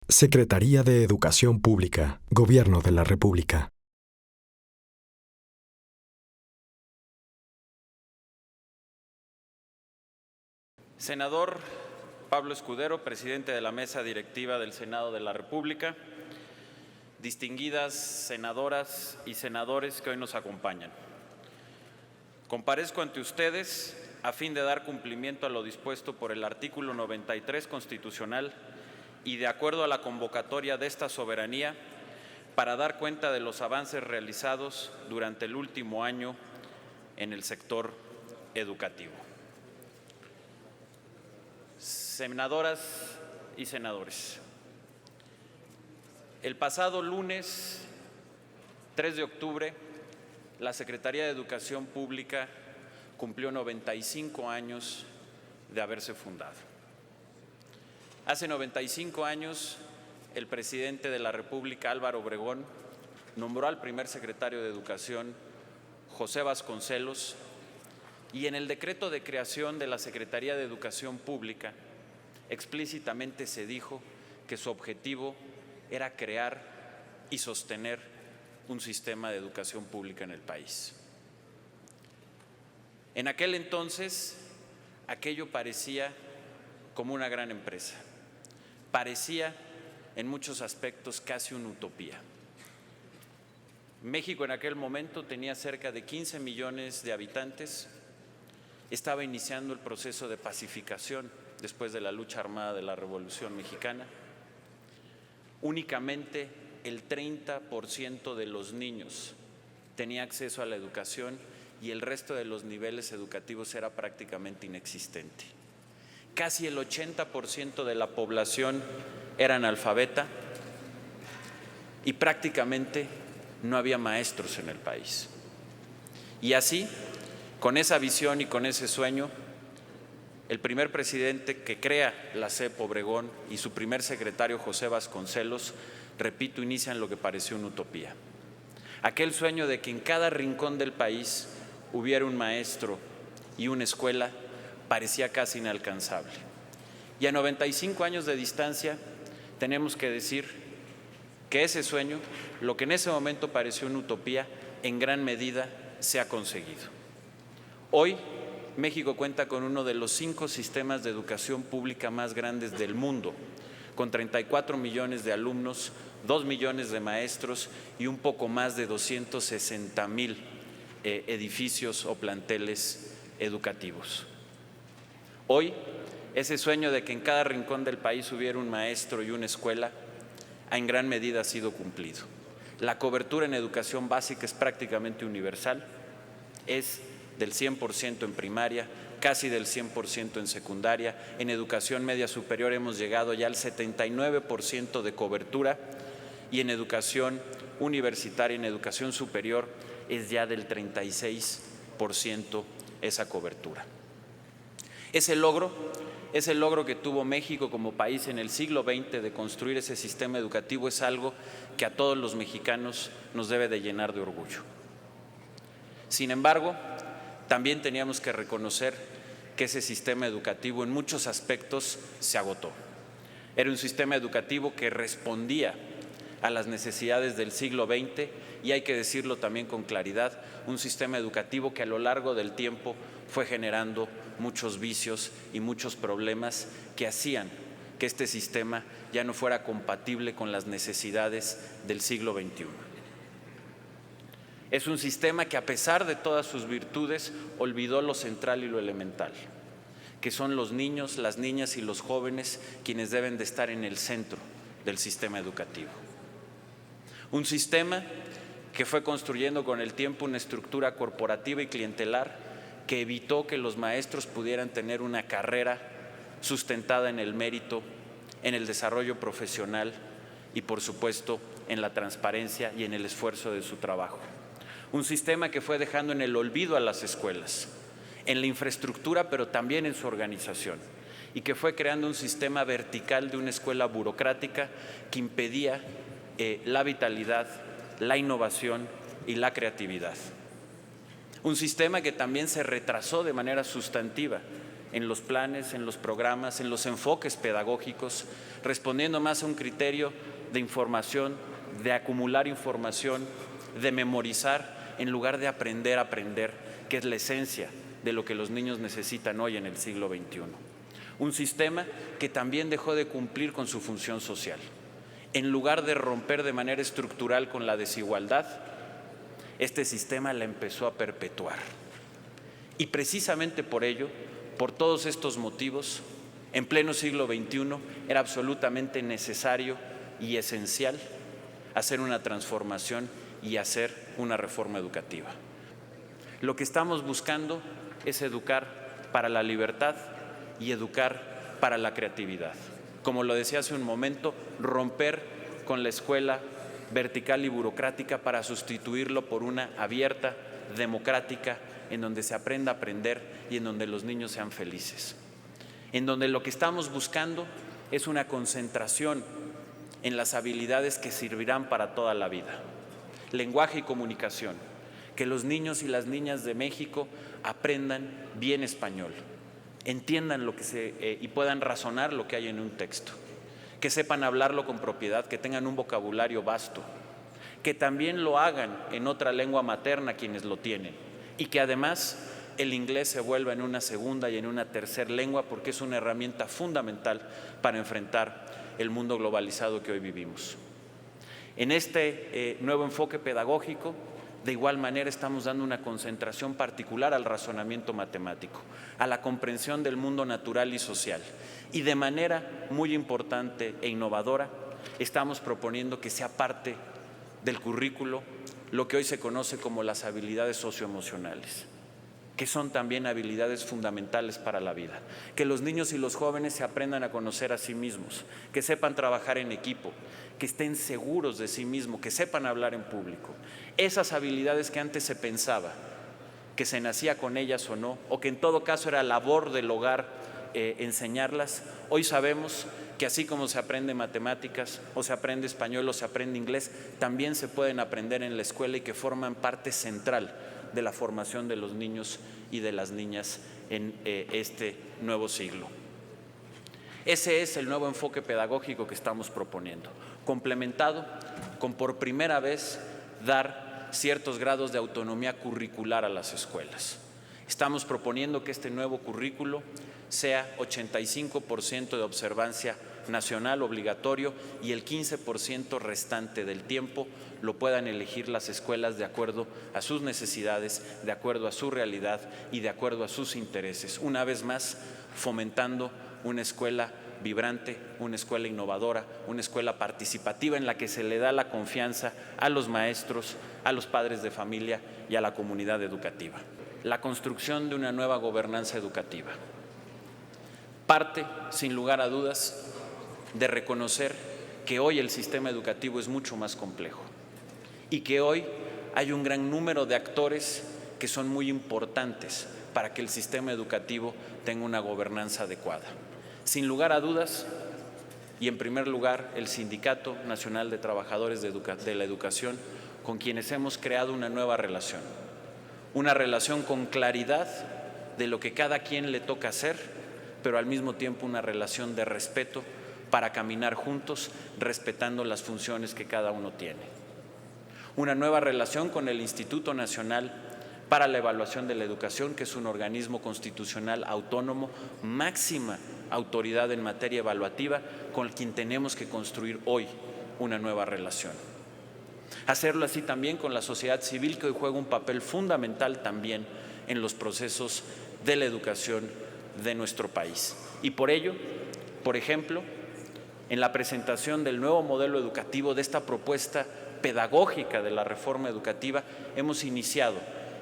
Secretaría de Educación Pública, Gobierno de la República. Senador Pablo Escudero, presidente de la Mesa Directiva del Senado de la República, distinguidas senadoras y senadores que hoy nos acompañan. Comparezco ante ustedes a fin de dar cumplimiento a lo dispuesto por el artículo 93 constitucional y de acuerdo a la convocatoria de esta soberanía para dar cuenta de los avances realizados durante el último año en el sector educativo. Senadoras y senadores, el pasado lunes 3 de octubre, la Secretaría de Educación Pública cumplió 95 años de haberse fundado. Hace 95 años, el presidente de la República, Álvaro Obregón, nombró al primer secretario de Educación, José Vasconcelos, y en el decreto de creación de la Secretaría de Educación Pública, explícitamente se dijo que su objetivo era crear y sostener un sistema de educación pública en el país. En aquel entonces, aquello parecía como una gran empresa. Parecía, en muchos aspectos, casi una utopía. México en aquel momento tenía cerca de 15 millones de habitantes, estaba iniciando el proceso de pacificación después de la lucha armada de la Revolución Mexicana. Únicamente el 30% de los niños tenía acceso a la educación y el resto de los niveles educativos era prácticamente inexistente. Casi el 80% de la población era analfabeta y prácticamente no había maestros en el país. Y así, con esa visión y con ese sueño, el primer presidente que crea la CEP Obregón y su primer secretario, José Vasconcelos, repito, inician lo que pareció una utopía. Aquel sueño de que en cada rincón del país hubiera un maestro y una escuela parecía casi inalcanzable. Y a 95 años de distancia tenemos que decir que ese sueño, lo que en ese momento pareció una utopía, en gran medida se ha conseguido. Hoy México cuenta con uno de los 5 sistemas de educación pública más grandes del mundo, con 34 millones de alumnos, 2 millones de maestros y un poco más de 260,000 edificios o planteles educativos. Hoy, ese sueño de que en cada rincón del país hubiera un maestro y una escuela, en gran medida ha sido cumplido. La cobertura en educación básica es prácticamente universal, es del 100% en primaria, casi del 100% en secundaria. En educación media superior hemos llegado ya al 79% de cobertura y en educación universitaria, en educación superior, es ya del 36% esa cobertura. Ese logro que tuvo México como país en el siglo XX de construir ese sistema educativo es algo que a todos los mexicanos nos debe de llenar de orgullo. Sin embargo, también teníamos que reconocer que ese sistema educativo en muchos aspectos se agotó. Era un sistema educativo que respondía a las necesidades del siglo XX y hay que decirlo también con claridad, un sistema educativo que a lo largo del tiempo fue generando muchos vicios y muchos problemas que hacían que este sistema ya no fuera compatible con las necesidades del siglo XXI. Es un sistema que a pesar de todas sus virtudes olvidó lo central y lo elemental, que son los niños, las niñas y los jóvenes quienes deben de estar en el centro del sistema educativo. Un sistema que fue construyendo con el tiempo una estructura corporativa y clientelar que evitó que los maestros pudieran tener una carrera sustentada en el mérito, en el desarrollo profesional y, por supuesto, en la transparencia y en el esfuerzo de su trabajo. Un sistema que fue dejando en el olvido a las escuelas, en la infraestructura, pero también en su organización, y que fue creando un sistema vertical de una escuela burocrática que impedía la vitalidad, la innovación y la creatividad. Un sistema que también se retrasó de manera sustantiva en los planes, en los programas, en los enfoques pedagógicos, respondiendo más a un criterio de información, de acumular información, de memorizar, en lugar de aprender a aprender, que es la esencia de lo que los niños necesitan hoy en el siglo XXI. Un sistema que también dejó de cumplir con su función social. En lugar de romper de manera estructural con la desigualdad, este sistema la empezó a perpetuar. Y precisamente por ello, por todos estos motivos, en pleno siglo XXI era absolutamente necesario y esencial hacer una transformación y hacer una reforma educativa. Lo que estamos buscando es educar para la libertad y educar para la creatividad. Como lo decía hace un momento, romper con la escuela vertical y burocrática para sustituirlo por una abierta, democrática, en donde se aprenda a aprender y en donde los niños sean felices. En donde lo que estamos buscando es una concentración en las habilidades que servirán para toda la vida. Lenguaje y comunicación, que los niños y las niñas de México aprendan bien español, entiendan lo que y puedan razonar lo que hay en un texto, que sepan hablarlo con propiedad, que tengan un vocabulario vasto, que también lo hagan en otra lengua materna quienes lo tienen y que además el inglés se vuelva en una segunda y en una tercera lengua porque es una herramienta fundamental para enfrentar el mundo globalizado que hoy vivimos. En este nuevo enfoque pedagógico, de igual manera estamos dando una concentración particular al razonamiento matemático, a la comprensión del mundo natural y social. Y de manera muy importante e innovadora, estamos proponiendo que sea parte del currículo lo que hoy se conoce como las habilidades socioemocionales, que son también habilidades fundamentales para la vida. Que los niños y los jóvenes se aprendan a conocer a sí mismos, que sepan trabajar en equipo, que estén seguros de sí mismos, que sepan hablar en público. Esas habilidades que antes se pensaba que se nacía con ellas o no, o que en todo caso era labor del hogar enseñarlas, hoy sabemos que así como se aprende matemáticas, o se aprende español, o se aprende inglés, también se pueden aprender en la escuela y que forman parte central de la formación de los niños y de las niñas en este nuevo siglo. Ese es el nuevo enfoque pedagógico que estamos proponiendo, complementado con por primera vez dar ciertos grados de autonomía curricular a las escuelas. Estamos proponiendo que este nuevo currículo sea 85% de observancia nacional obligatorio y el 15% restante del tiempo lo puedan elegir las escuelas de acuerdo a sus necesidades, de acuerdo a su realidad y de acuerdo a sus intereses. Una vez más, fomentando una escuela vibrante, una escuela innovadora, una escuela participativa en la que se le da la confianza a los maestros, a los padres de familia y a la comunidad educativa. La construcción de una nueva gobernanza educativa parte, sin lugar a dudas, de reconocer que hoy el sistema educativo es mucho más complejo y que hoy hay un gran número de actores que son muy importantes para que el sistema educativo tenga una gobernanza adecuada. Sin lugar a dudas, y en primer lugar, el Sindicato Nacional de Trabajadores de la Educación, con quienes hemos creado una nueva relación con claridad de lo que cada quien le toca hacer, pero al mismo tiempo una relación de respeto para caminar juntos, respetando las funciones que cada uno tiene. Una nueva relación con el Instituto Nacional para la Evaluación de la Educación, que es un organismo constitucional autónomo, máxima autoridad en materia evaluativa, con quien tenemos que construir hoy una nueva relación. Hacerlo así también con la sociedad civil, que hoy juega un papel fundamental también en los procesos de la educación de nuestro país. Y por ello, por ejemplo, en la presentación del nuevo modelo educativo, de esta propuesta pedagógica de la reforma educativa, hemos iniciado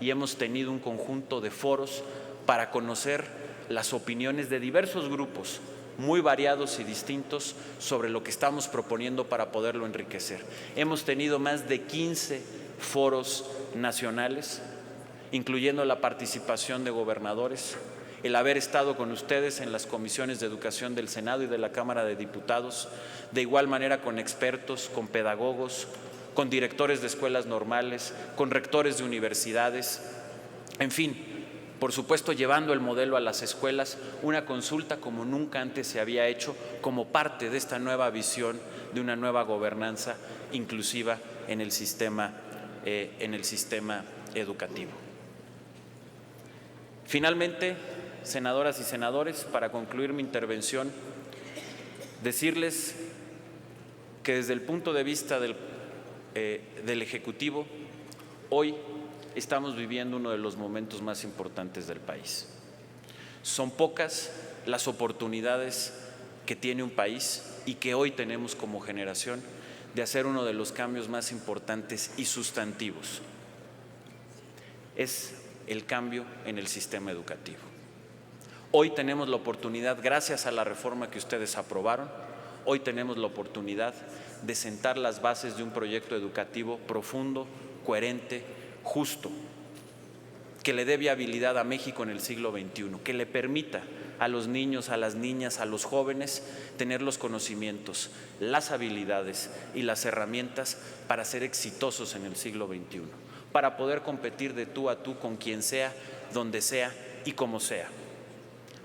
y hemos tenido un conjunto de foros para conocer las opiniones de diversos grupos muy variados y distintos sobre lo que estamos proponiendo para poderlo enriquecer. Hemos tenido más de 15 foros nacionales, incluyendo la participación de gobernadores, el haber estado con ustedes en las comisiones de educación del Senado y de la Cámara de Diputados, de igual manera con expertos, con pedagogos, con directores de escuelas normales, con rectores de universidades, en fin, Por supuesto, llevando el modelo a las escuelas, una consulta como nunca antes se había hecho, como parte de esta nueva visión de una nueva gobernanza inclusiva en el sistema educativo. Finalmente, senadoras y senadores, para concluir mi intervención, decirles que desde el punto de vista del Ejecutivo, hoy estamos viviendo uno de los momentos más importantes del país. Son pocas las oportunidades que tiene un país y que hoy tenemos como generación de hacer uno de los cambios más importantes y sustantivos. Es el cambio en el sistema educativo. Hoy tenemos la oportunidad, gracias a la reforma que ustedes aprobaron, hoy tenemos la oportunidad de sentar las bases de un proyecto educativo profundo, coherente, justo, que le dé viabilidad a México en el siglo XXI, que le permita a los niños, a las niñas, a los jóvenes tener los conocimientos, las habilidades y las herramientas para ser exitosos en el siglo XXI, para poder competir de tú a tú con quien sea, donde sea y como sea,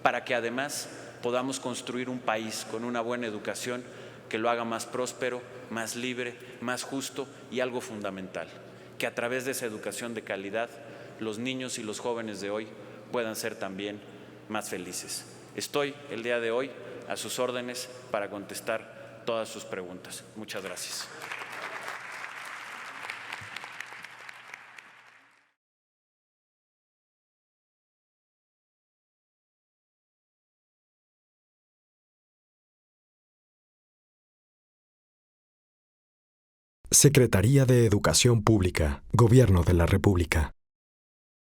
para que además podamos construir un país con una buena educación que lo haga más próspero, más libre, más justo y algo fundamental, que a través de esa educación de calidad los niños y los jóvenes de hoy puedan ser también más felices. Estoy el día de hoy a sus órdenes para contestar todas sus preguntas. Muchas gracias. Secretaría de Educación Pública, Gobierno de la República.